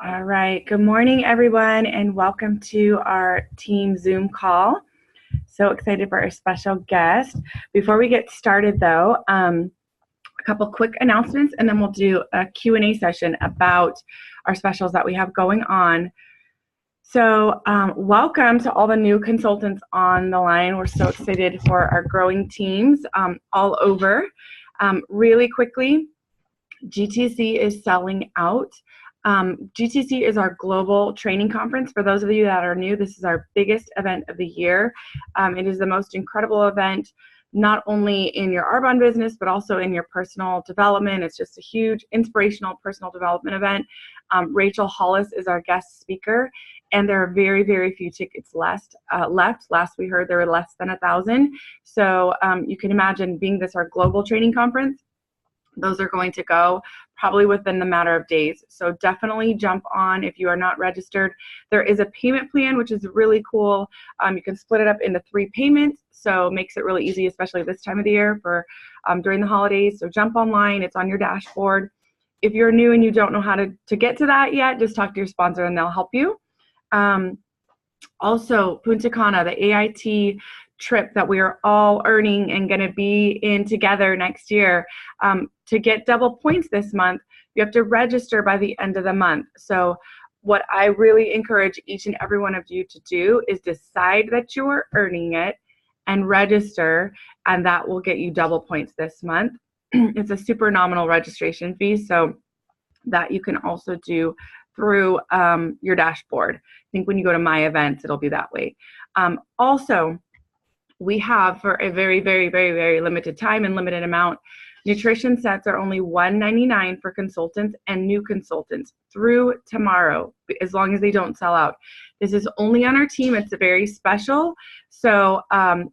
All right. Good morning, everyone, and welcome to our team Zoom call. So excited for our special guest. Before we get started, though, a couple quick announcements, and then we'll do a Q&A session about our specials that we have going on. So welcome to all the new consultants on the line. We're so excited for our growing teams all over. Really quickly, GTC is selling out. GTC is our global training conference. For those of you that are new, this is our biggest event of the year. It is the most incredible event, not only in your Arbonne business, but also in your personal development. It's just a huge inspirational personal development event. Rachel Hollis is our guest speaker, and there are very, very few tickets left. Last we heard, there were less than 1,000. So you can imagine, being this our global training conference, those are going to go probably within the matter of days. So definitely jump on if you are not registered. There is a payment plan, which is really cool. You can split it up into 3 payments, so it makes it really easy, especially this time of the year for during the holidays. So jump online, it's on your dashboard. If you're new and you don't know how to get to that yet, just talk to your sponsor and they'll help you. Also, Punta Cana, the AIT trip that we are all earning and going to be in together next year. To get double points this month, you have to register by the end of the month. So what I really encourage each and every one of you to do is decide that you are earning it and register, and that will get you double points this month. It's a super nominal registration fee, so that you can also do through your dashboard. I think when you go to My Events, it'll be that way. Also, we have, for a very, very, very, very limited time and limited amount, nutrition sets are only $199 for consultants and new consultants through tomorrow, as long as they don't sell out. This is only on our team. It's a very special. So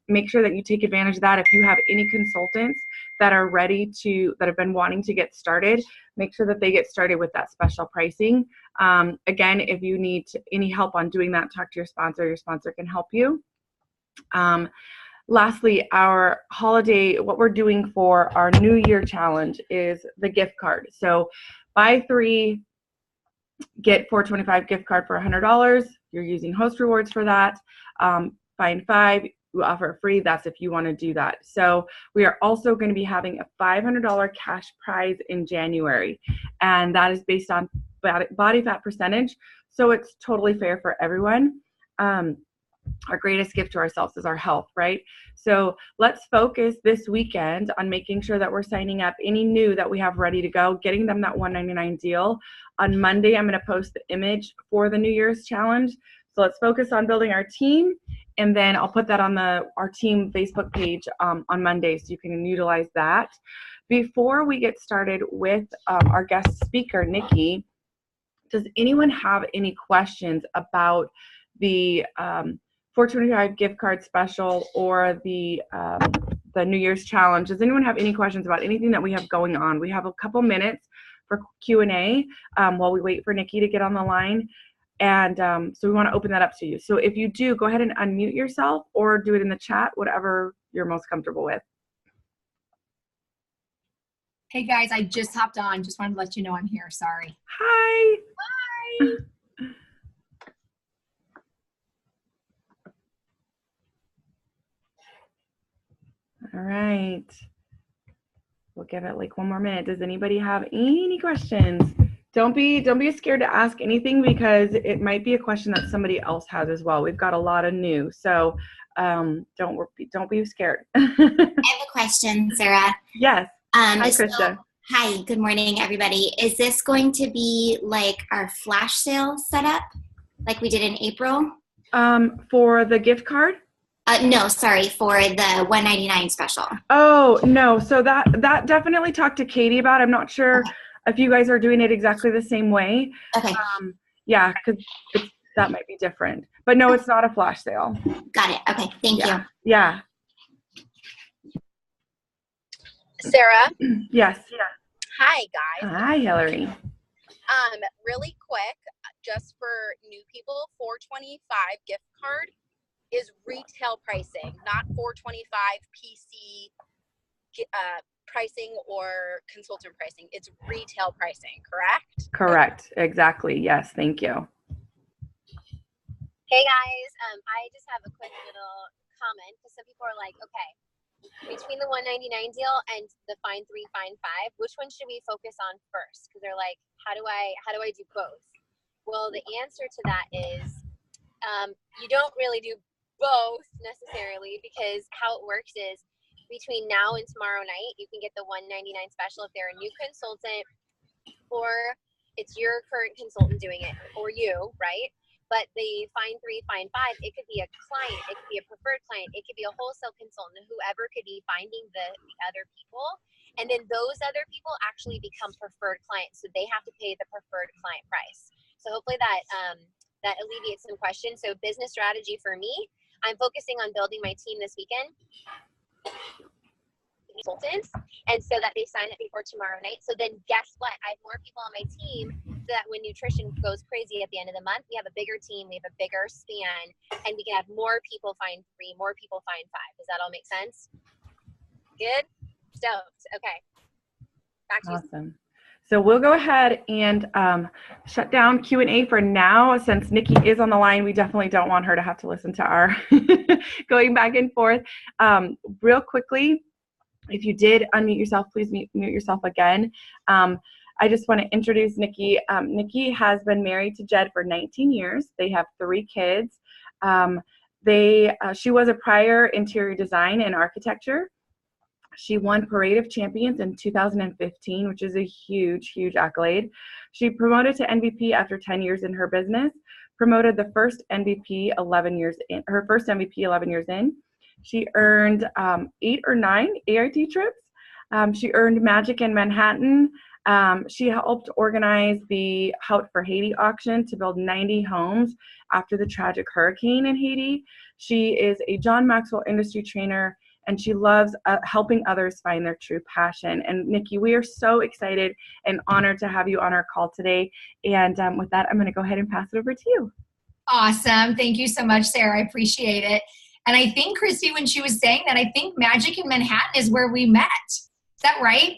make sure that you take advantage of that. If you have any consultants that are ready to, that have been wanting to get started, make sure that they get started with that special pricing. Again, if you need any help on doing that, talk to your sponsor. Your sponsor can help you. Lastly, our holiday, what we're doing for our New Year challenge is the gift card. So buy 3, get $4.25 gift card for $100. You're using host rewards for that. Find 5, we offer free. That's if you want to do that. So we are also going to be having a $500 cash prize in January, and that is based on body fat percentage. So it's totally fair for everyone. Our greatest gift to ourselves is our health, right? So let's focus this weekend on making sure that we're signing up any new that we have ready to go, getting them that $199 deal. On Monday, I'm going to post the image for the New Year's challenge. So let's focus on building our team, and then I'll put that on our team Facebook page on Monday, so you can utilize that. Before we get started with our guest speaker, Nikki, does anyone have any questions about the $4.25 gift card special or the New Year's challenge? Does anyone have any questions about anything that we have going on? We have a couple minutes for Q&A while we wait for Nikki to get on the line. And so we want to open that up to you. So if you do, go ahead and unmute yourself or do it in the chat, whatever you're most comfortable with. Hey guys, I just hopped on. Just wanted to let you know I'm here. Sorry. Hi. Hi. All right. We'll give it like 1 more minute. Does anybody have any questions? Don't be scared to ask anything, because it might be a question that somebody else has as well. We've got a lot of new, so don't be scared. I have a question, Sarah. Yes. Hi, Krista. Hi, good morning, everybody. Is this going to be like our flash sale setup, like we did in April? For the gift card? No, sorry, for the $199 special. Oh, no. So that definitely talk to Katie about. I'm not sure if you guys are doing it exactly the same way. Okay. Yeah, because that might be different. But no, it's not a flash sale. Got it. Okay, thank you. Yeah. Sarah? Yes. Hi, guys. Hi, Hillary. Really quick, just for new people, $4.25 gift card is retail pricing, not $4.25 PC pricing or consultant pricing. It's retail pricing, correct? Correct. Exactly. Yes. Thank you. Hey guys, I just have a quick little comment because some people are like, okay, between the $199 deal and the find 3, find 5, which one should we focus on first? Because they're like, how do I do both? Well, the answer to that is you don't really do both necessarily, because how it works is between now and tomorrow night, you can get the $199 special if they're a new consultant or it's your current consultant doing it, or you, right? But the find 3, find 5, it could be a client, it could be a preferred client, it could be a wholesale consultant, whoever could be finding the other people. And then those other people actually become preferred clients. So they have to pay the preferred client price. So hopefully that that alleviates some questions. So business strategy for me, I'm focusing on building my team this weekend. Consultants, and so that they sign up before tomorrow night. So then guess what? I have more people on my team so that when nutrition goes crazy at the end of the month, we have a bigger team, we have a bigger span, and we can have more people find 3, more people find 5. Does that all make sense? Good? Stoked. Okay. Back to you. Awesome. So we'll go ahead and shut down Q&A for now. Since Nikki is on the line, we definitely don't want her to have to listen to our going back and forth. Real quickly, if you did unmute yourself, please mute yourself again. I just want to introduce Nikki. Nikki has been married to Jed for 19 years. They have 3 kids. She was a prior interior design and architecture. She won Parade of Champions in 2015, which is a huge, huge accolade. She promoted to NVP after 10 years in her business, promoted the first MVP 11 years in. She earned 8 or 9 AIT trips. She earned Magic in Manhattan. She helped organize the Hout for Haiti auction to build 90 homes after the tragic hurricane in Haiti. She is a John Maxwell industry trainer, and she loves helping others find their true passion. And Nikki, we are so excited and honored to have you on our call today. And with that, I'm going to go ahead and pass it over to you. Awesome. Thank you so much, Sarah. I appreciate it. And I think, Christy, when she was saying that, I think Magic in Manhattan is where we met. Is that right?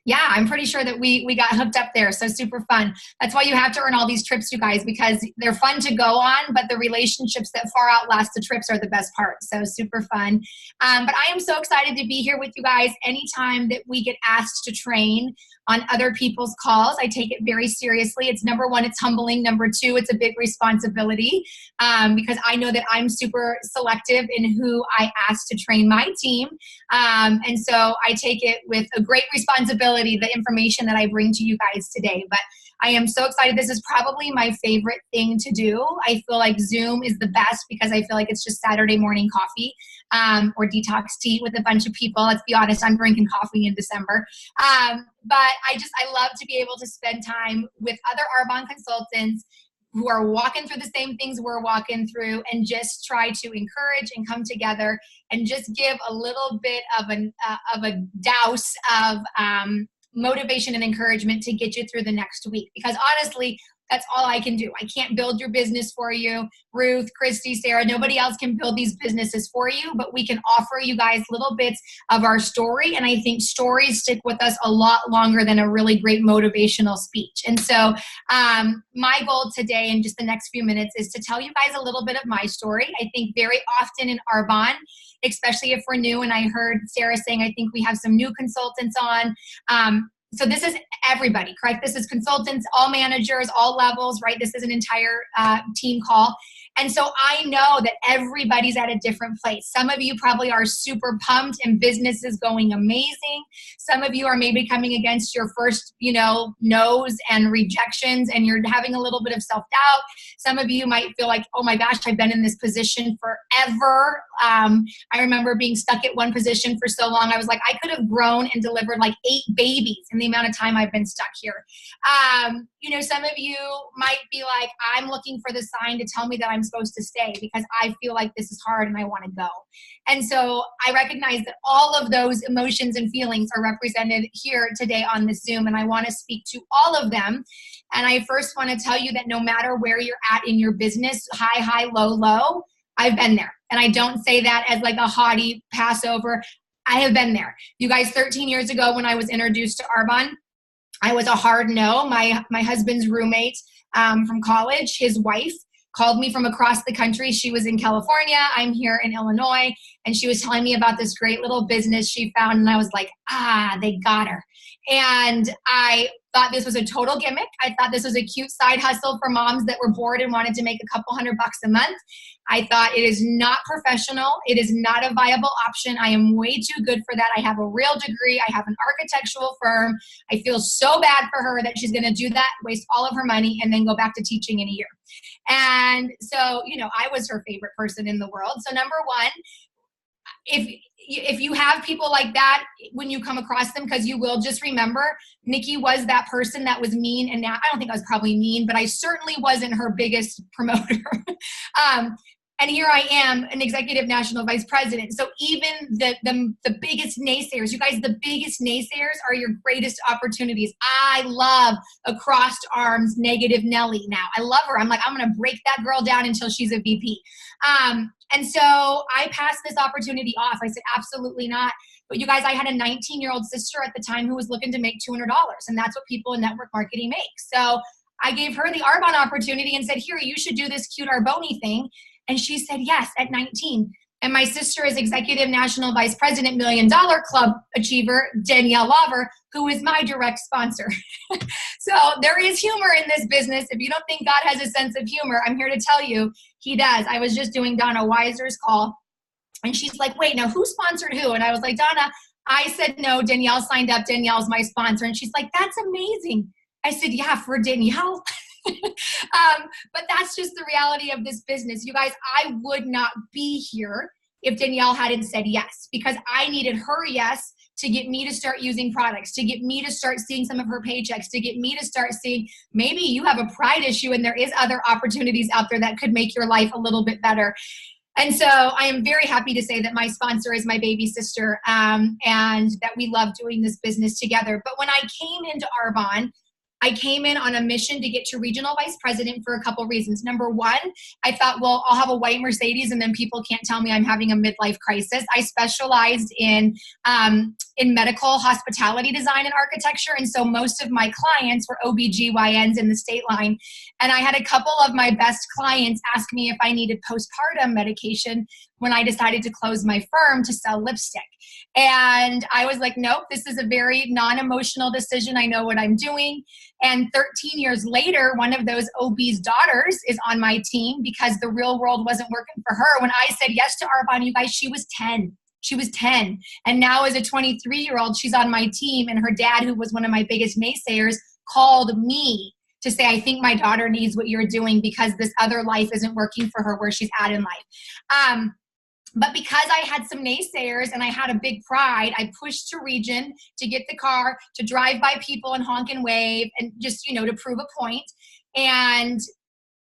Yeah, I'm pretty sure that we got hooked up there. So super fun. That's why you have to earn all these trips, you guys, because they're fun to go on, but the relationships that far outlast the trips are the best part. So super fun. But I am so excited to be here with you guys. Anytime that we get asked to train on other people's calls, I take it very seriously. It's number 1, it's humbling. Number 2, it's a big responsibility because I know that I'm super selective in who I ask to train my team. And so I take it with a great responsibility, the information that I bring to you guys today. But I am so excited. This is probably my favorite thing to do. I feel like Zoom is the best because I feel like it's just Saturday morning coffee or detox tea with a bunch of people. Let's be honest, I'm drinking coffee in December. But I love to be able to spend time with other Arbonne consultants who are walking through the same things we're walking through, and just try to encourage and come together and just give a little bit of a douse of motivation and encouragement to get you through the next week. Because honestly, that's all I can do. I can't build your business for you. Ruth, Christy, Sarah, nobody else can build these businesses for you, but we can offer you guys little bits of our story. And I think stories stick with us a lot longer than a really great motivational speech. And so my goal today in just the next few minutes is to tell you guys a little bit of my story. I think very often in Arbonne, especially if we're new, and I heard Sarah saying, I think we have some new consultants on. So this is everybody, correct? This is consultants, all managers, all levels, right? This is an entire team call. And so I know that everybody's at a different place. Some of you probably are super pumped and business is going amazing. Some of you are maybe coming against your first, no's and rejections, and you're having a little bit of self-doubt. Some of you might feel like, oh my gosh, I've been in this position forever. I remember being stuck at one position for so long. I was like, I could have grown and delivered like 8 babies in the amount of time I've been stuck here. Some of you might be like, I'm looking for the sign to tell me that I'm supposed to stay because I feel like this is hard and I want to go. And so I recognize that all of those emotions and feelings are represented here today on this Zoom, and I want to speak to all of them. And I first want to tell you that no matter where you're at in your business, high, low, I've been there. And I don't say that as like a haughty Passover. I have been there. You guys, 13 years ago when I was introduced to Arbonne, I was a hard no. My husband's roommate from college, his wife, called me from across the country. She was in California. I'm here in Illinois. And she was telling me about this great little business she found. And I was like, they got her. And I thought this was a total gimmick. I thought this was a cute side hustle for moms that were bored and wanted to make a couple $100 a month. I thought it is not professional. It is not a viable option. I am way too good for that. I have a real degree. I have an architectural firm. I feel so bad for her that she's going to do that, waste all of her money, and then go back to teaching in a year. And so, I was her favorite person in the world. So number one, if you have people like that, when you come across them, because you will, just remember, Nikki was that person that was mean. And now I don't think I was probably mean, but I certainly wasn't her biggest promoter. And here I am, an executive national vice president. So even the biggest naysayers, you guys, the biggest naysayers are your greatest opportunities. I love a crossed arms negative Nelly now. I love her. I'm like, I'm going to break that girl down until she's a VP. And so I passed this opportunity off. I said, absolutely not. But you guys, I had a 19-year-old sister at the time who was looking to make $200. And that's what people in network marketing make. So I gave her the Arbonne opportunity and said, here, you should do this cute Arboni thing. And she said yes at 19. And my sister is executive national vice president, $1 Million Club achiever, Danielle Lover, who is my direct sponsor. So there is humor in this business. If you don't think God has a sense of humor, I'm here to tell you he does. I was just doing Donna Weiser's call, and she's like, wait, now who sponsored who? And I was like, Donna, I said no, Danielle signed up. Danielle's my sponsor. And she's like, that's amazing. I said, yeah, for Danielle. But that's just the reality of this business. You guys, I would not be here if Danielle hadn't said yes, because I needed her yes to get me to start using products, to get me to start seeing some of her paychecks, to get me to start seeing maybe you have a pride issue and there is other opportunities out there that could make your life a little bit better. And so I am very happy to say that my sponsor is my baby sister, and that we love doing this business together. But when I came into Arbonne, I came in on a mission to get to regional vice president for a couple reasons. Number one, I thought, well, I'll have a white Mercedes and then people can't tell me I'm having a midlife crisis. I specialized in medical hospitality design and architecture. And so most of my clients were OBGYNs in the state line. And I had a couple of my best clients ask me if I needed postpartum medication when I decided to close my firm to sell lipstick. And I was like, nope, this is a very non-emotional decision. I know what I'm doing. And 13 years later, one of those OB's daughters is on my team because the real world wasn't working for her. When I said yes to Arbonne, you guys, she was 10. She was 10. And now as a 23-year-old, she's on my team. And her dad, who was one of my biggest naysayers, called me to say, I think my daughter needs what you're doing because this other life isn't working for her where she's at in life. But because I had some naysayers and I had a big pride, I pushed to region to get the car, to drive by people and honk and wave and just, to prove a point. And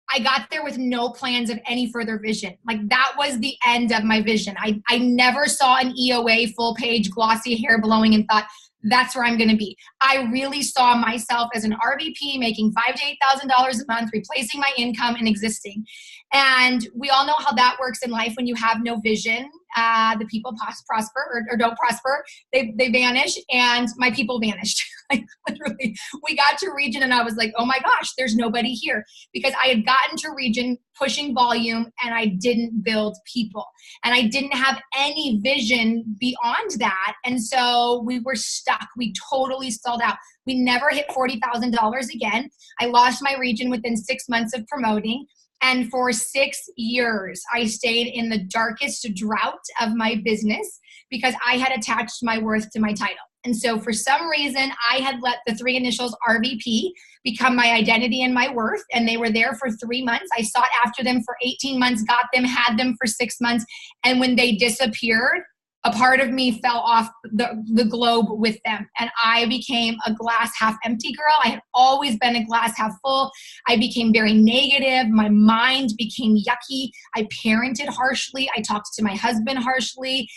I got there with no plans of any further vision. Like that was the end of my vision. I never saw an EOA full page glossy hair blowing and thought, that's where I'm going to be. I really saw myself as an RVP making $5,000 to $8,000 a month, replacing my income and existing. And we all know how that works in life when you have no vision. The people prosper or don't prosper. They vanish, and my people vanished. Like literally, we got to region and I was like, oh my gosh, there's nobody here, because I had gotten to region pushing volume and I didn't build people and I didn't have any vision beyond that. And so we were stuck. We totally stalled out. We never hit $40,000 again. I lost my region within 6 months of promoting. And for 6 years, I stayed in the darkest drought of my business because I had attached my worth to my title. And so for some reason, I had let the 3 initials RVP become my identity and my worth. And they were there for 3 months. I sought after them for 18 months, got them, had them for 6 months. And when they disappeared, a part of me fell off the globe with them. And I became a glass half empty girl. I had always been a glass half full. I became very negative. My mind became yucky. I parented harshly. I talked to my husband harshly.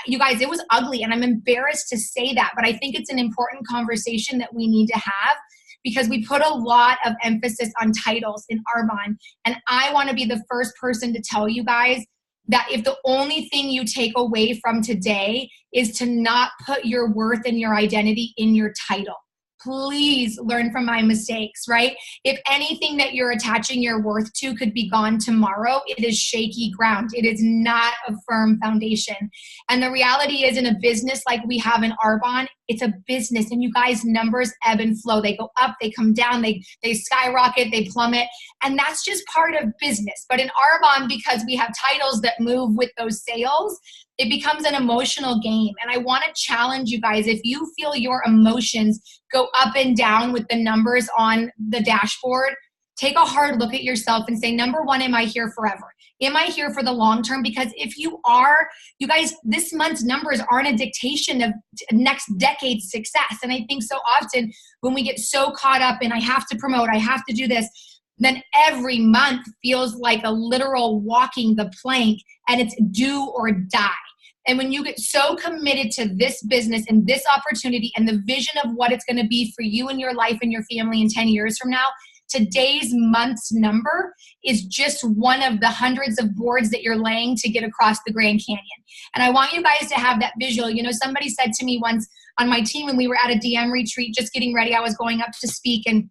You guys, it was ugly. And I'm embarrassed to say that, but I think it's an important conversation that we need to have, because we put a lot of emphasis on titles in Arbonne. And I want to be the first person to tell you guys, that if the only thing you take away from today is to not put your worth and your identity in your title. Please learn from my mistakes, right? If anything that you're attaching your worth to could be gone tomorrow, it is shaky ground. It is not a firm foundation. And the reality is, in a business like we have in Arbonne, it's a business, and you guys, numbers ebb and flow. They go up, they come down, they skyrocket, they plummet, and that's just part of business. But in Arbonne, because we have titles that move with those sales, it becomes an emotional game. And I want to challenge you guys, if you feel your emotions go up and down with the numbers on the dashboard, take a hard look at yourself and say, number one, am I here forever? Am I here for the long term? Because if you are, you guys, this month's numbers aren't a dictation of next decade's success. And I think so often when we get so caught up in, I have to promote, I have to do this, then every month feels like a literal walking the plank, and it's do or die. And when you get so committed to this business and this opportunity and the vision of what it's going to be for you and your life and your family in 10 years from now, today's month's number is just one of the hundreds of boards that you're laying to get across the Grand Canyon. And I want you guys to have that visual. You know, somebody said to me once on my team when we were at a DM retreat, just getting ready, I was going up to speak, and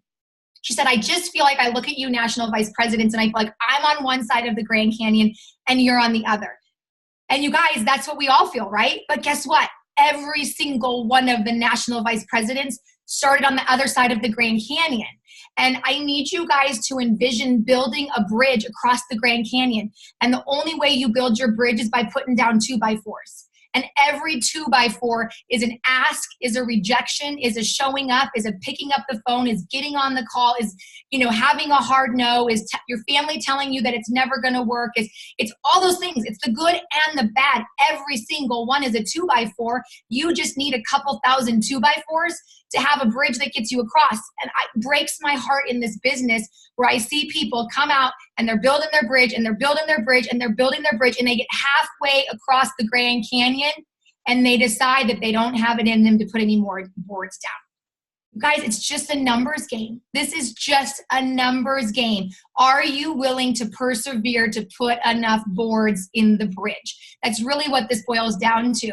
she said, I just feel like I look at you national vice presidents and I feel like I'm on one side of the Grand Canyon and you're on the other. And you guys, that's what we all feel, right? But guess what? Every single one of the national vice presidents started on the other side of the Grand Canyon. And I need you guys to envision building a bridge across the Grand Canyon. And the only way you build your bridge is by putting down 2x4s. And every 2x4 is an ask, is a rejection, is a showing up, is a picking up the phone, is getting on the call, is, you know, having a hard no, is your family telling you that it's never going to work. It's all those things. It's the good and the bad. Every single one is a 2x4. You just need a couple thousand 2x4s to have a bridge that gets you across. And it breaks my heart in this business where I see people come out and they're building their bridge and they're building their bridge and they're building their bridge, and they get halfway across the Grand Canyon and they decide that they don't have it in them to put any more boards down. Guys, it's just a numbers game. This is just a numbers game. Are you willing to persevere to put enough boards in the bridge? That's really what this boils down to.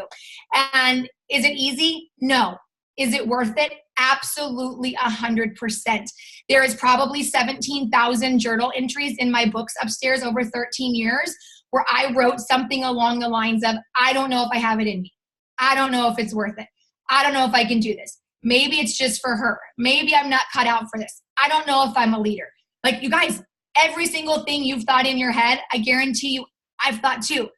And is it easy? No. Is it worth it? Absolutely 100%. There is probably 17,000 journal entries in my books upstairs over 13 years where I wrote something along the lines of, I don't know if I have it in me. I don't know if it's worth it. I don't know if I can do this. Maybe it's just for her. Maybe I'm not cut out for this. I don't know if I'm a leader. Like, you guys, every single thing you've thought in your head, I guarantee you, I've thought too.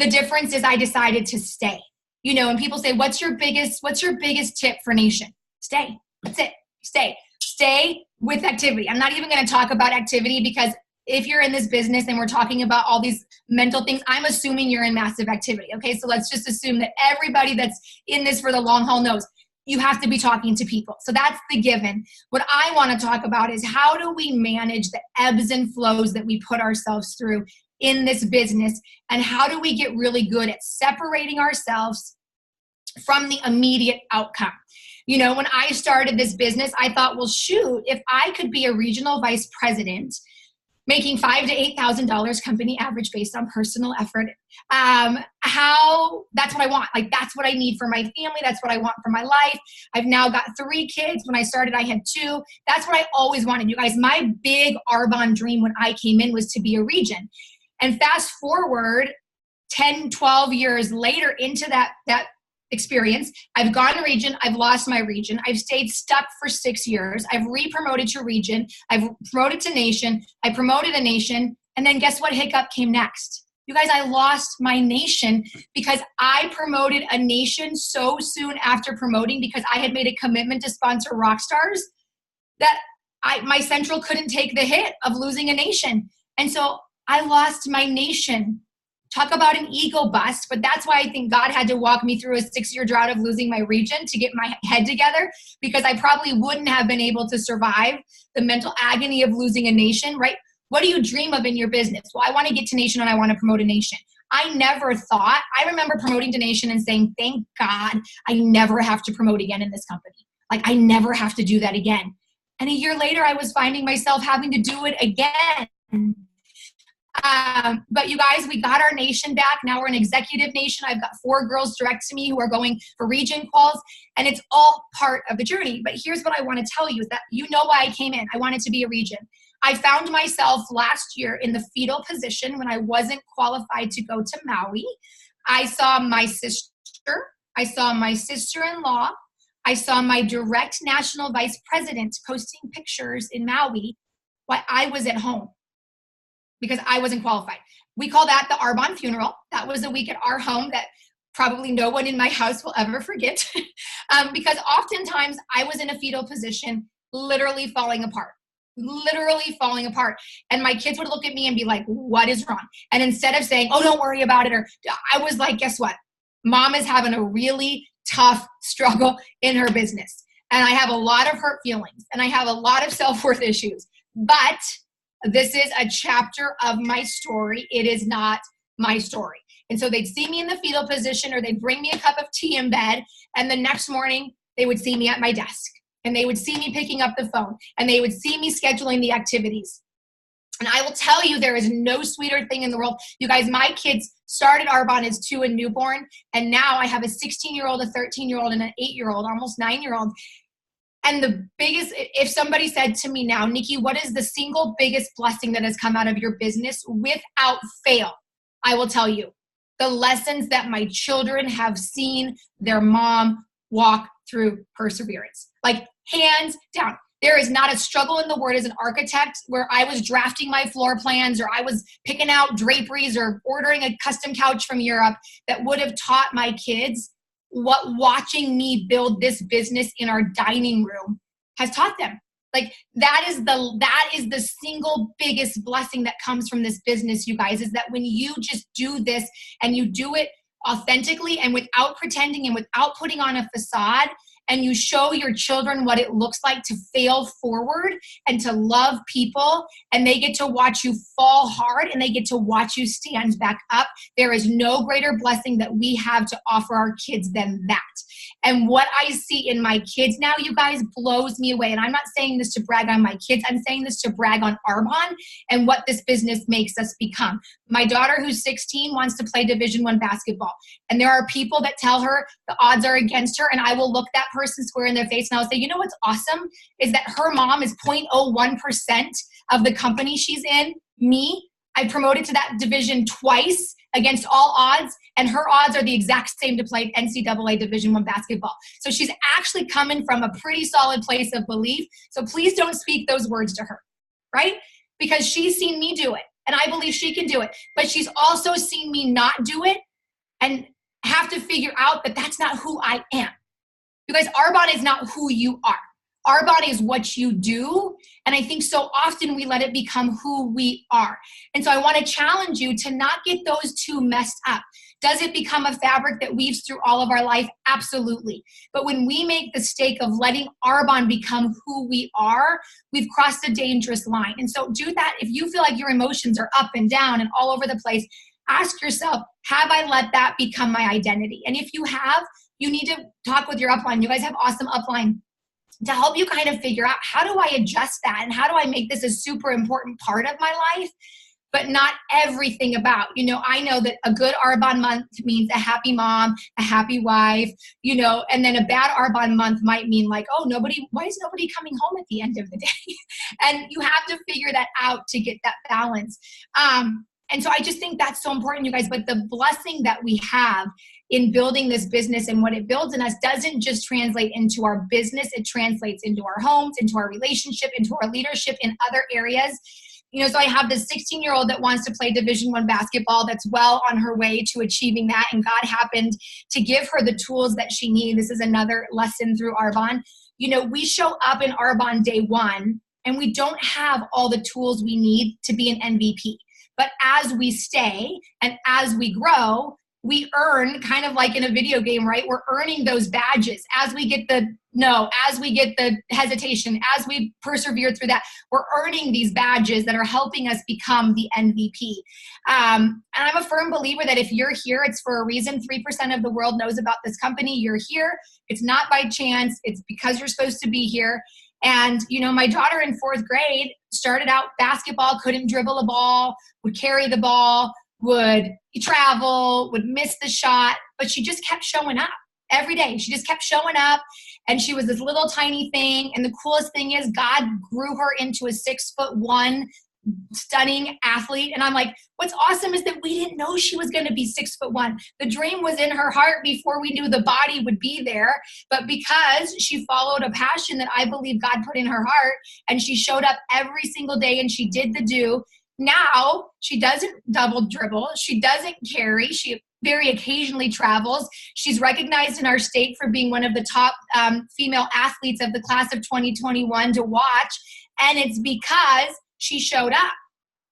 The difference is I decided to stay. You know, and people say, what's your biggest tip for Nation? Stay. That's it. Stay. Stay with activity. I'm not even going to talk about activity, because if you're in this business and we're talking about all these mental things, I'm assuming you're in massive activity. Okay, so let's just assume that everybody that's in this for the long haul knows you have to be talking to people. So that's the given. What I want to talk about is, how do we manage the ebbs and flows that we put ourselves through in this business, and how do we get really good at separating ourselves from the immediate outcome? You know, when I started this business, I thought, well, shoot, if I could be a regional vice president making $5,000 to $8,000 company average based on personal effort, that's what I want. Like, that's what I need for my family. That's what I want for my life. I've now got 3 kids. When I started, I had 2. That's what I always wanted. You guys, my big Arbonne dream when I came in was to be a region. And fast forward 10, 12 years later into that experience, I've gone to region, I've lost my region, I've stayed stuck for 6 years, I've re-promoted to region, I've promoted to nation, I promoted a nation, and then guess what hiccup came next? You guys, I lost my nation because I promoted a nation so soon after promoting, because I had made a commitment to sponsor rock stars, that my central couldn't take the hit of losing a nation. And so I lost my nation. Talk about an ego bust, but that's why I think God had to walk me through a 6-year drought of losing my region to get my head together, because I probably wouldn't have been able to survive the mental agony of losing a nation, right? What do you dream of in your business? Well, I want to get to nation and I want to promote a nation. I remember promoting to nation and saying, thank God I never have to promote again in this company. Like, I never have to do that again. And a year later, I was finding myself having to do it again. But you guys, we got our nation back. Now we're an executive nation. I've got 4 girls direct to me who are going for region calls, and it's all part of the journey. But here's what I want to tell you is that you know why I came in. I wanted to be a region. I found myself last year in the fetal position when I wasn't qualified to go to Maui. I saw my sister. I saw my sister-in-law. I saw my direct national vice president posting pictures in Maui while I was at home, because I wasn't qualified. We call that the Arbonne funeral. That was a week at our home that probably no one in my house will ever forget. Because oftentimes I was in a fetal position, literally falling apart. And my kids would look at me and be like, what is wrong? And instead of saying, oh, don't worry about it, or I was like, guess what? Mom is having a really tough struggle in her business. And I have a lot of hurt feelings and I have a lot of self-worth issues, but this is a chapter of my story. It is not my story. And so they'd see me in the fetal position, or they'd bring me a cup of tea in bed. And the next morning they would see me at my desk, and they would see me picking up the phone, and they would see me scheduling the activities. And I will tell you, there is no sweeter thing in the world. You guys, my kids started Arbonne as 2 and newborn. And now I have a 16-year-old, a 13-year-old, and an 8-year-old, almost 9-year-old. And the biggest, if somebody said to me now, Nikki, what is the single biggest blessing that has come out of your business? Without fail, I will tell you, the lessons that my children have seen their mom walk through perseverance. Like, hands down. There is not a struggle in the world as an architect where I was drafting my floor plans, or I was picking out draperies, or ordering a custom couch from Europe, that would have taught my kids what watching me build this business in our dining room has taught them. Like, that is the single biggest blessing that comes from this business, you guys, is that when you just do this and you do it authentically and without pretending and without putting on a facade, and you show your children what it looks like to fail forward and to love people, and they get to watch you fall hard and they get to watch you stand back up. There is no greater blessing that we have to offer our kids than that. And what I see in my kids now, you guys, blows me away. And I'm not saying this to brag on my kids. I'm saying this to brag on Arbonne and what this business makes us become. My daughter, who's 16, wants to play Division I basketball. And there are people that tell her the odds are against her. And I will look that person square in their face and I'll say, you know what's awesome is that her mom is 0.01% of the company she's in. Me, I promoted to that division twice against all odds, and her odds are the exact same to play NCAA Division I basketball. So she's actually coming from a pretty solid place of belief. So please don't speak those words to her, right? Because she's seen me do it, and I believe she can do it. But she's also seen me not do it and have to figure out that that's not who I am. You guys, Arbonne is not who you are. Arbonne is what you do. And I think so often we let it become who we are. And so I want to challenge you to not get those two messed up. Does it become a fabric that weaves through all of our life? Absolutely. But when we make the stake of letting Arbonne become who we are, we've crossed a dangerous line. And so do that. If you feel like your emotions are up and down and all over the place, ask yourself, have I let that become my identity? And if you have, you need to talk with your upline. You guys have awesome upline to help you kind of figure out, how do I adjust that? And how do I make this a super important part of my life, but not everything about, I know that a good Arbonne month means a happy mom, a happy wife, and then a bad Arbonne month might mean like, oh, why is nobody coming home at the end of the day? And you have to figure that out to get that balance. And so I just think that's so important, you guys. But the blessing that we have in building this business and what it builds in us doesn't just translate into our business. It translates into our homes, into our relationship, into our leadership in other areas. So I have this 16-year-old that wants to play Division I basketball that's well on her way to achieving that. And God happened to give her the tools that she needs. This is another lesson through Arbonne. We show up in Arbonne day one, and we don't have all the tools we need to be an NVP. But as we stay and as we grow, we earn, kind of like in a video game, right? We're earning those badges as we get the no, as we get the hesitation, as we persevere through that, we're earning these badges that are helping us become the MVP. And I'm a firm believer that if you're here, it's for a reason. 3% of the world knows about this company. You're here. It's not by chance. It's because you're supposed to be here. And, my daughter in 4th grade started out basketball, couldn't dribble a ball, would carry the ball, would travel, would miss the shot, but she just kept showing up every day. She just kept showing up, and she was this little tiny thing. And the coolest thing is God grew her into a 6'1" stunning athlete. And I'm like, what's awesome is that we didn't know she was going to be 6'1". The dream was in her heart before we knew the body would be there. But because she followed a passion that I believe God put in her heart, and she showed up every single day and she did the do, now she doesn't double dribble. She doesn't carry. She very occasionally travels. She's recognized in our state for being one of the top female athletes of the class of 2021 to watch. And it's because she showed up.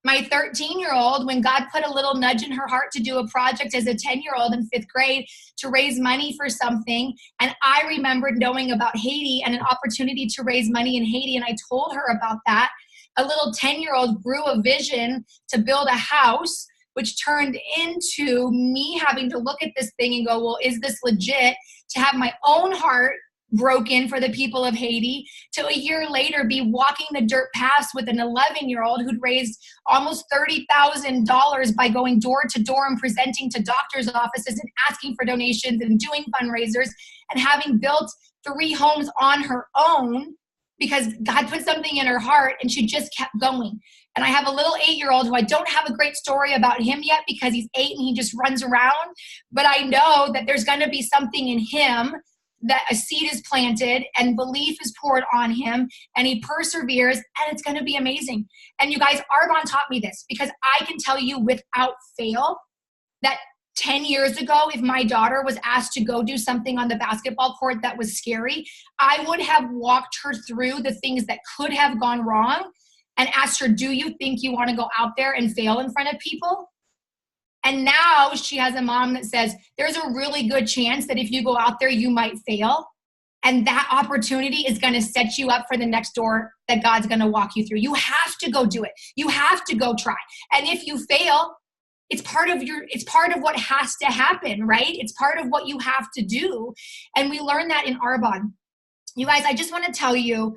My 13-year-old, when God put a little nudge in her heart to do a project as a 10-year-old in 5th grade to raise money for something, and I remembered knowing about Haiti and an opportunity to raise money in Haiti, and I told her about that. A little 10-year-old grew a vision to build a house, which turned into me having to look at this thing and go, well, is this legit? To have my own heart broken for the people of Haiti, to a year later be walking the dirt paths with an 11-year-old who'd raised almost $30,000 by going door to door and presenting to doctors' offices and asking for donations and doing fundraisers, and having built 3 homes on her own because God put something in her heart and she just kept going. And I have a little 8-year-old who I don't have a great story about him yet because he's 8 and he just runs around, but I know that there's going to be something in him, that a seed is planted and belief is poured on him, and he perseveres, and it's going to be amazing. And you guys, Arbonne taught me this, because I can tell you without fail that 10 years ago, if my daughter was asked to go do something on the basketball court that was scary, I would have walked her through the things that could have gone wrong and asked her, do you think you want to go out there and fail in front of people? And now she has a mom that says, there's a really good chance that if you go out there, you might fail. And that opportunity is going to set you up for the next door that God's going to walk you through. You have to go do it. You have to go try. And if you fail, it's part of what has to happen, right? It's part of what you have to do. And we learned that in Arbonne. You guys, I just want to tell you,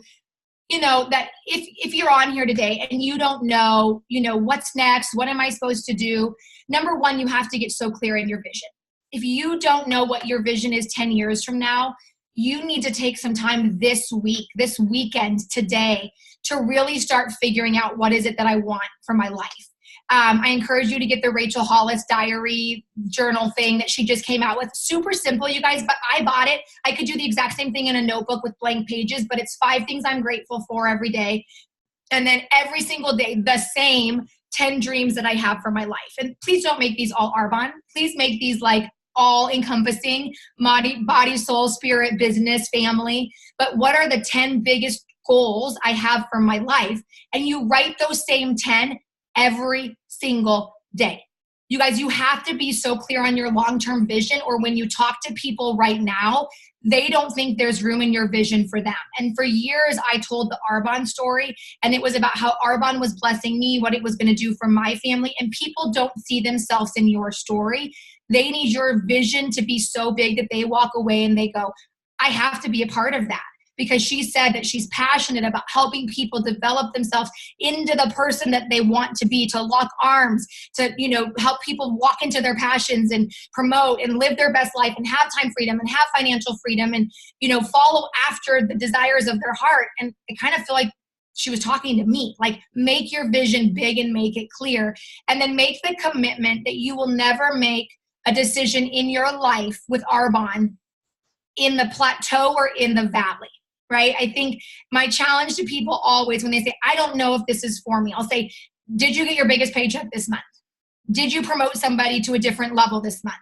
that if you're on here today and you don't know, what's next, what am I supposed to do? Number one, you have to get so clear in your vision. If you don't know what your vision is 10 years from now, you need to take some time this week, this weekend, today, to really start figuring out what is it that I want for my life. I encourage you to get the Rachel Hollis diary journal thing that she just came out with. Super simple, you guys, but I bought it. I could do the exact same thing in a notebook with blank pages, but it's 5 things I'm grateful for every day. And then every single day, the same 10 dreams that I have for my life. And please don't make these all Arbonne. Please make these like all encompassing body, soul, spirit, business, family. But what are the 10 biggest goals I have for my life? And you write those same 10 every single day. You guys, you have to be so clear on your long-term vision, or when you talk to people right now, they don't think there's room in your vision for them. And for years, I told the Arbonne story, and it was about how Arbonne was blessing me, what it was going to do for my family, and people don't see themselves in your story. They need your vision to be so big that they walk away and they go, I have to be a part of that. Because she said that she's passionate about helping people develop themselves into the person that they want to be, to lock arms, to, help people walk into their passions and promote and live their best life and have time freedom and have financial freedom and, follow after the desires of their heart. And I kind of feel like she was talking to me, like, make your vision big and make it clear. And then make the commitment that you will never make a decision in your life with Arbonne in the plateau or in the valley. Right? I think my challenge to people always when they say, I don't know if this is for me, I'll say, did you get your biggest paycheck this month? Did you promote somebody to a different level this month?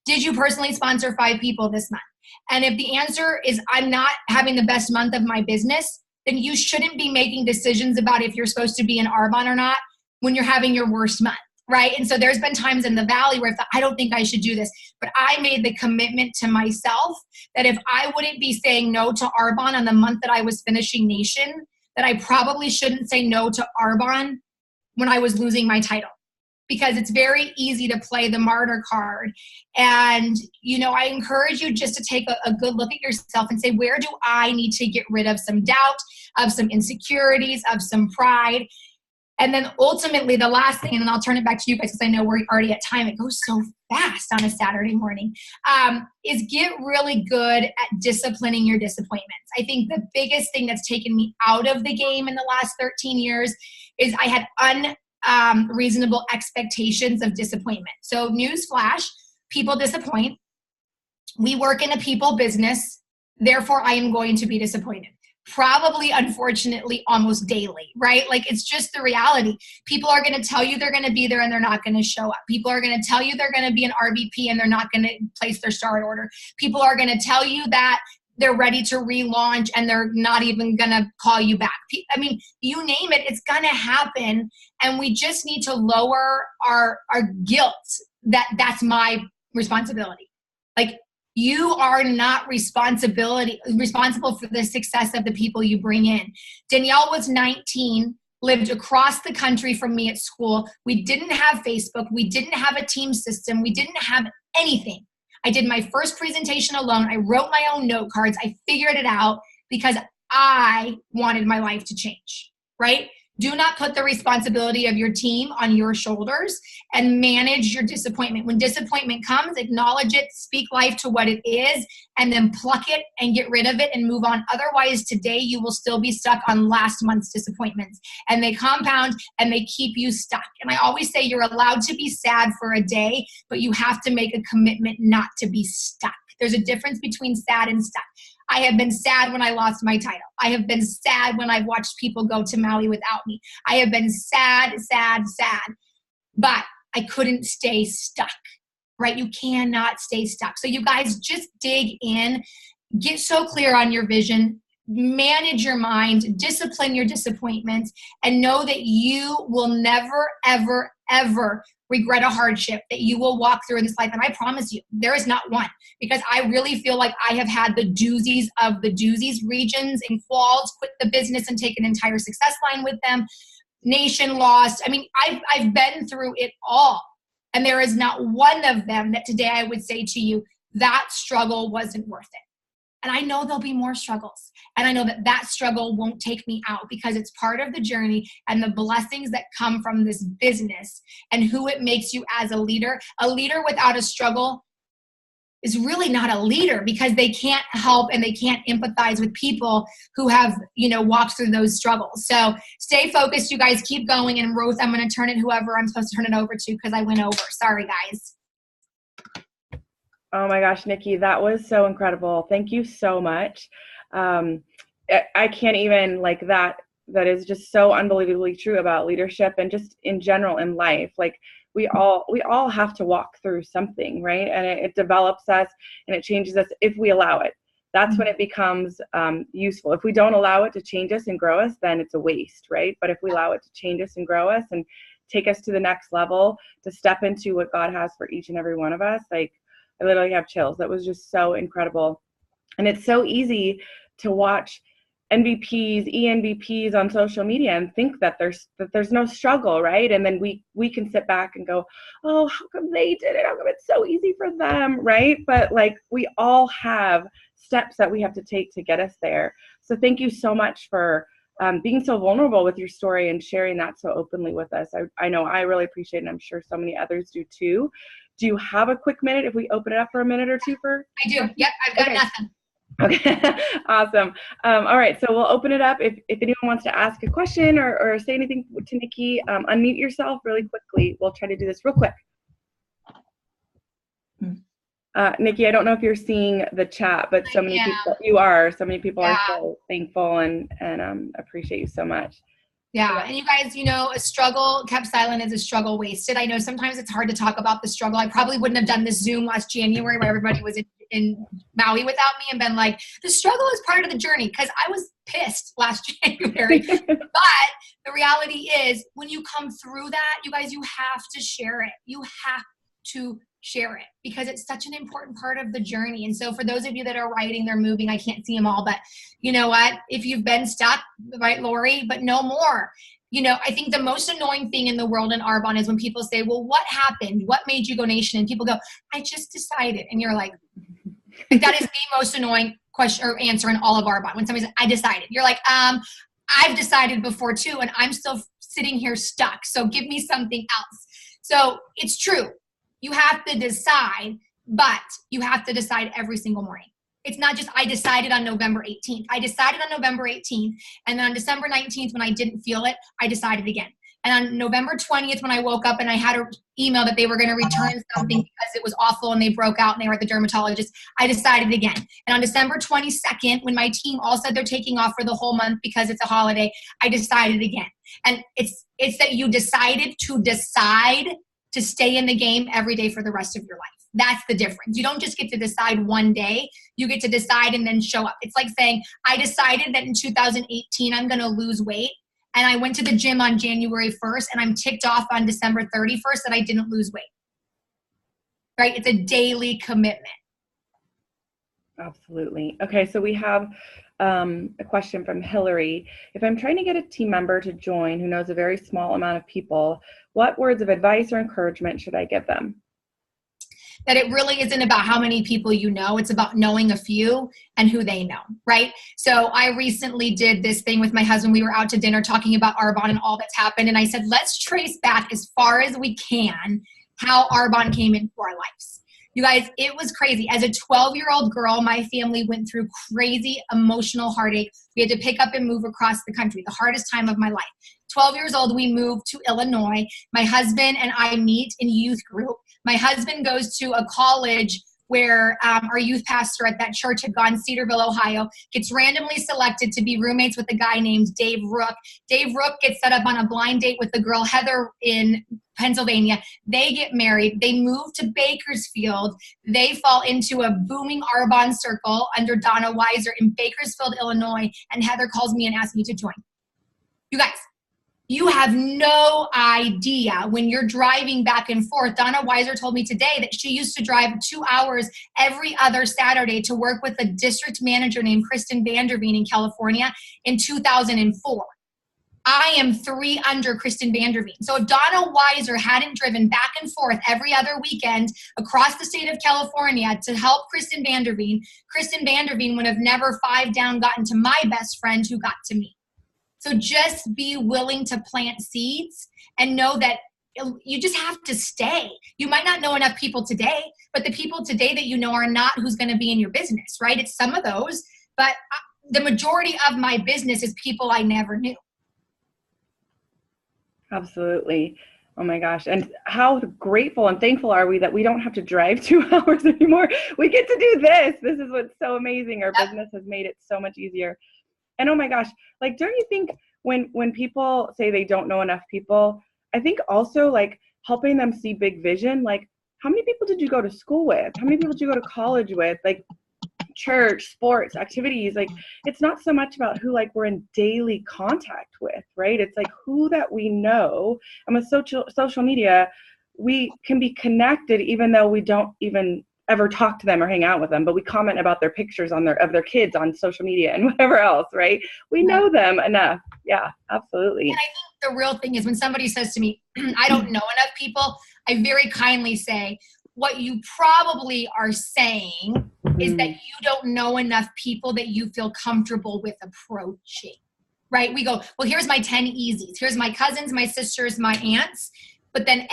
Did you personally sponsor 5 people this month? And if the answer is I'm not having the best month of my business, then you shouldn't be making decisions about if you're supposed to be in Arbonne or not when you're having your worst month. Right? And so there's been times in the valley where I thought, I don't think I should do this. But I made the commitment to myself that if I wouldn't be saying no to Arbonne on the month that I was finishing Nation, that I probably shouldn't say no to Arbonne when I was losing my title. because it's very easy to play the martyr card. And, I encourage you just to take a good look at yourself and say, where do I need to get rid of some doubt, of some insecurities, of some pride? And then ultimately the last thing, and then I'll turn it back to you guys because I know we're already at time. It goes so fast on a Saturday morning, is get really good at disciplining your disappointments. I think the biggest thing that's taken me out of the game in the last 13 years is I had unreasonable expectations of disappointment. So newsflash, people disappoint. We work in a people business. Therefore, I am going to be disappointed. Probably, unfortunately, almost daily, right? Like, it's just the reality. People are going to tell you they're going to be there and they're not going to show up. People are going to tell you they're going to be an RVP and they're not going to place their start order. People are going to tell you that they're ready to relaunch and they're not even going to call you back. I mean, you name it, it's going to happen. And we just need to lower our guilt that's my responsibility. Like, you are not responsible for the success of the people you bring in. Danielle was 19, lived across the country from me at school. We didn't have Facebook. We didn't have a team system. We didn't have anything. I did my first presentation alone. I wrote my own note cards. I figured it out because I wanted my life to change, right? Do not put the responsibility of your team on your shoulders and manage your disappointment. When disappointment comes, acknowledge it, speak life to what it is, and then pluck it and get rid of it and move on. Otherwise, today you will still be stuck on last month's disappointments, and they compound and they keep you stuck. And I always say you're allowed to be sad for a day, but you have to make a commitment not to be stuck. There's a difference between sad and stuck. I have been sad when I lost my title. I have been sad when I've watched people go to Maui without me. I have been sad, but I couldn't stay stuck, right? You cannot stay stuck. So you guys just dig in, get so clear on your vision, manage your mind, discipline your disappointments, and know that you will never, ever, ever regret a hardship that you will walk through in this life. And I promise you, there is not one, because I really feel like I have had the doozies of the doozies, regions and quals, quit the business and take an entire success line with them, nation lost. I mean, I've been through it all. And there is not one of them that today I would say to you, that struggle wasn't worth it. And I know there'll be more struggles. And I know that struggle won't take me out because it's part of the journey and the blessings that come from this business and who it makes you as a leader. A leader without a struggle is really not a leader because they can't help and they can't empathize with people who have, walked through those struggles. So stay focused, you guys, keep going. And Ruth, I'm going to turn it whoever I'm supposed to turn it over to because I went over. Sorry, guys. Oh my gosh, Nikki, that was so incredible. Thank you so much. I can't even that is just so unbelievably true about leadership and just in general in life. Like we all have to walk through something, right? And it develops us and it changes us if we allow it. That's when it becomes useful. If we don't allow it to change us and grow us, then it's a waste, right? But if we allow it to change us and grow us and take us to the next level, to step into what God has for each and every one of us, I literally have chills. That was just so incredible. And it's so easy to watch NVPs, ENVPs on social media and think that there's no struggle, right? And then we can sit back and go, oh, how come they did it? How come it's so easy for them, right? But we all have steps that we have to take to get us there. So thank you so much for being so vulnerable with your story and sharing that so openly with us. I know I really appreciate it, and I'm sure so many others do too. Do you have a quick minute if we open it up for a minute or two for? I do. Yep, I've got nothing. Okay, awesome. All right, so we'll open it up. If anyone wants to ask a question or say anything to Nikki, unmute yourself really quickly. We'll try to do this real quick. Nikki, I don't know if you're seeing the chat, but so many people are so thankful and appreciate you so much. Yeah, and you guys, a struggle kept silent is a struggle wasted. I know sometimes it's hard to talk about the struggle. I probably wouldn't have done this Zoom last January where everybody was in Maui without me and been like, the struggle is part of the journey, because I was pissed last January. But the reality is when you come through that, you guys, you have to share it. You have to share it because it's such an important part of the journey. And so for those of you that are writing, they're moving, I can't see them all, but you know what? If you've been stuck, right, Lori, but no more. I think the most annoying thing in the world in Arbonne is when people say, well, what happened? What made you go nation? And people go, I just decided. And you're like that is the most annoying question or answer in all of Arbonne. When somebody says, I decided, you're like, I've decided before too, and I'm still sitting here stuck. So give me something else. So it's true. You have to decide, but you have to decide every single morning. It's not just, I decided on November 18th. I decided on November 18th. And then on December 19th, when I didn't feel it, I decided again. And on November 20th, when I woke up and I had an email that they were going to return something because it was awful and they broke out and they were at the dermatologist, I decided again. And on December 22nd, when my team all said they're taking off for the whole month because it's a holiday, I decided again. And it's that you decided to decide to stay in the game every day for the rest of your life. That's the difference. You don't just get to decide one day. You get to decide and then show up. It's like saying, I decided that in 2018, I'm going to lose weight. And I went to the gym on January 1st and I'm ticked off on December 31st that I didn't lose weight. Right? It's a daily commitment. Absolutely. Okay, so we have a question from Hillary. If I'm trying to get a team member to join who knows a very small amount of people, what words of advice or encouragement should I give them? That it really isn't about how many people you know. It's about knowing a few and who they know, right? So I recently did this thing with my husband. We were out to dinner talking about Arbonne and all that's happened. And I said, let's trace back as far as we can how Arbonne came into our lives. You guys, it was crazy. As a 12-year-old girl, my family went through crazy emotional heartache. We had to pick up and move across the country, the hardest time of my life. 12 years old, we moved to Illinois. My husband and I meet in youth group. My husband goes to a college where our youth pastor at that church had gone, Cedarville, Ohio, gets randomly selected to be roommates with a guy named Dave Rook. Dave Rook gets set up on a blind date with the girl Heather in Pennsylvania. They get married. They move to Bakersfield. They fall into a booming Arbonne circle under Donna Weiser in Bakersfield, Illinois, and Heather calls me and asks me to join. You guys, you have no idea when you're driving back and forth. Donna Weiser told me today that she used to drive 2 hours every other Saturday to work with a district manager named Kristen Vanderveen in California in 2004. I am 3 under Kristen Vanderveen. So if Donna Weiser hadn't driven back and forth every other weekend across the state of California to help Kristen Vanderveen would have never 5 down gotten to my best friend who got to me. So just be willing to plant seeds and know that you just have to stay. You might not know enough people today, but the people today that you know are not who's going to be in your business, right? It's some of those, but the majority of my business is people I never knew. Absolutely. Oh my gosh. And how grateful and thankful are we that we don't have to drive 2 hours anymore. We get to do this. This is what's so amazing. Our business has made it so much easier. And oh my gosh, like, don't you think when people say they don't know enough people, I think also like helping them see big vision, like how many people did you go to school with? How many people did you go to college with? Like church, sports, activities, like it's not so much about who like we're in daily contact with, right? It's like who that we know. And with social media, we can be connected even though we don't even ever talk to them or hang out with them, but we comment about their pictures of their kids on social media and whatever else, right? We know them enough. Yeah, absolutely. And I think the real thing is when somebody says to me, I don't know enough people, I very kindly say, what you probably are saying is that you don't know enough people that you feel comfortable with approaching, right? We go, well, here's my 10 easies. Here's my cousins, my sisters, my aunts. But then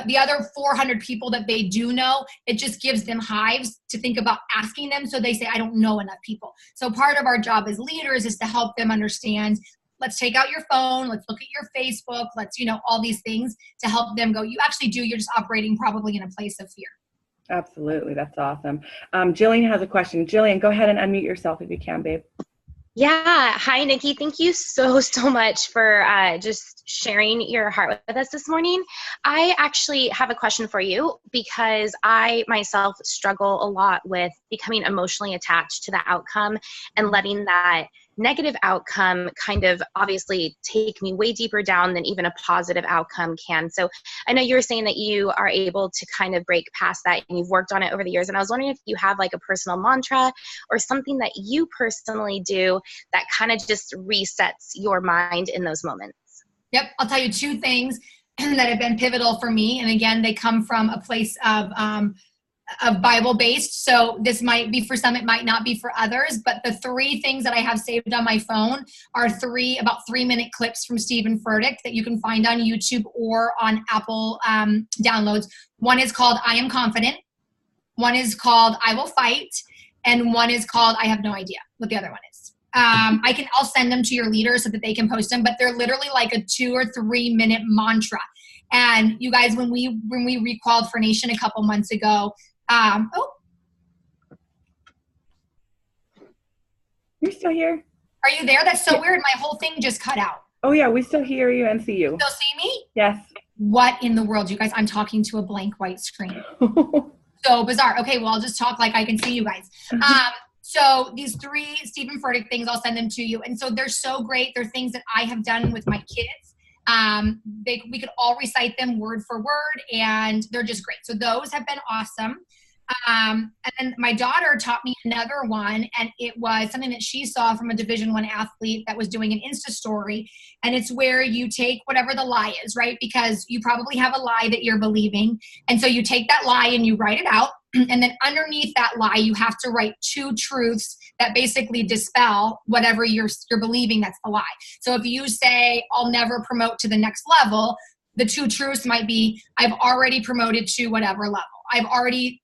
the other 400 people that they do know, it just gives them hives to think about asking them. So they say, I don't know enough people. So part of our job as leaders is to help them understand, let's take out your phone, let's look at your Facebook, let's, all these things to help them go, you actually do, you're just operating probably in a place of fear. Absolutely. That's awesome. Jillian has a question. Jillian, go ahead and unmute yourself if you can, babe. Yeah. Hi, Nikki. Thank you so much for just sharing your heart with us this morning. I actually have a question for you because I myself struggle a lot with becoming emotionally attached to the outcome and letting that negative outcome kind of obviously take me way deeper down than even a positive outcome can. So I know you were saying that you are able to kind of break past that and you've worked on it over the years. And I was wondering if you have like a personal mantra or something that you personally do that kind of just resets your mind in those moments. Yep. I'll tell you 2 things that have been pivotal for me. And again, they come from a place of Bible based. So this might be for some, it might not be for others, but the 3 things that I have saved on my phone are about 3-minute clips from Stephen Furtick that you can find on YouTube or on Apple downloads. One is called I Am Confident. One is called I Will Fight. And one is called I Have No Idea what the other one is. I'll send them to your leaders so that they can post them, but they're literally like a 2 or 3 minute mantra. And you guys, when we requalified for Nation a couple months ago, You're still here? Are you there? That's so weird. My whole thing just cut out. Oh yeah, we still hear you and see you. Still see me? Yes. What in the world, you guys? I'm talking to a blank white screen. So bizarre. Okay, well, I'll just talk like I can see you guys. So these 3 Stephen Furtick things, I'll send them to you. And so they're so great. They're things that I have done with my kids. We could all recite them word for word, and they're just great. So those have been awesome. And then my daughter taught me another one, and it was something that she saw from a Division I athlete that was doing an Insta story. And it's where you take whatever the lie is, right? Because you probably have a lie that you're believing. And so you take that lie and you write it out. And then underneath that lie, you have to write 2 truths that basically dispel whatever you're believing that's the lie. So if you say, I'll never promote to the next level, the 2 truths might be, I've already promoted to whatever level. I've already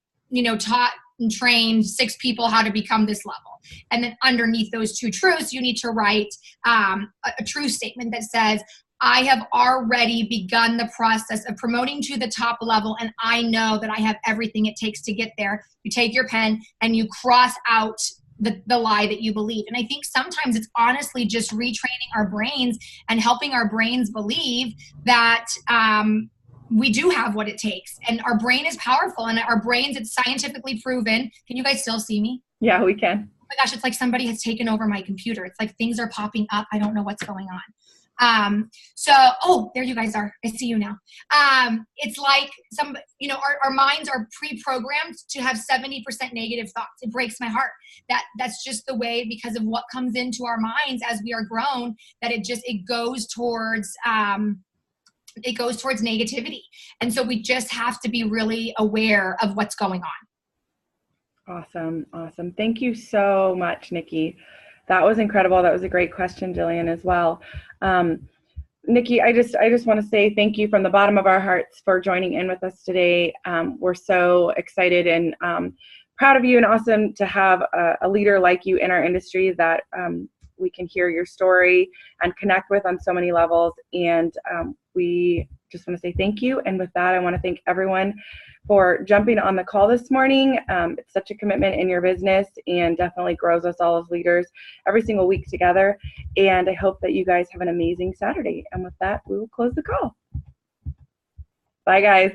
taught and trained 6 people how to become this level. And then underneath those 2 truths, you need to write a truth statement that says, I have already begun the process of promoting to the top level, and I know that I have everything it takes to get there. You take your pen and you cross out the lie that you believe. And I think sometimes it's honestly just retraining our brains and helping our brains believe that we do have what it takes, and our brain is powerful, and our brains, it's scientifically proven. Can you guys still see me? Yeah, we can. Oh my gosh, it's like somebody has taken over my computer. It's like things are popping up. I don't know what's going on. There you guys are. I see you now. It's like our minds are pre-programmed to have 70% negative thoughts. It breaks my heart. That's just the way, because of what comes into our minds as we are grown, that it goes towards negativity. And so we just have to be really aware of what's going on. Awesome. Thank you so much, Nikki. That was incredible. That was a great question, Jillian, as well. Nikki, I just want to say thank you from the bottom of our hearts for joining in with us today. We're so excited and proud of you, and awesome to have a leader like you in our industry that we can hear your story and connect with on so many levels. And we just want to say thank you. And with that, I want to thank everyone for jumping on the call this morning. It's such a commitment in your business, and definitely grows us all as leaders every single week together. And I hope that you guys have an amazing Saturday. And with that, we will close the call. Bye, guys.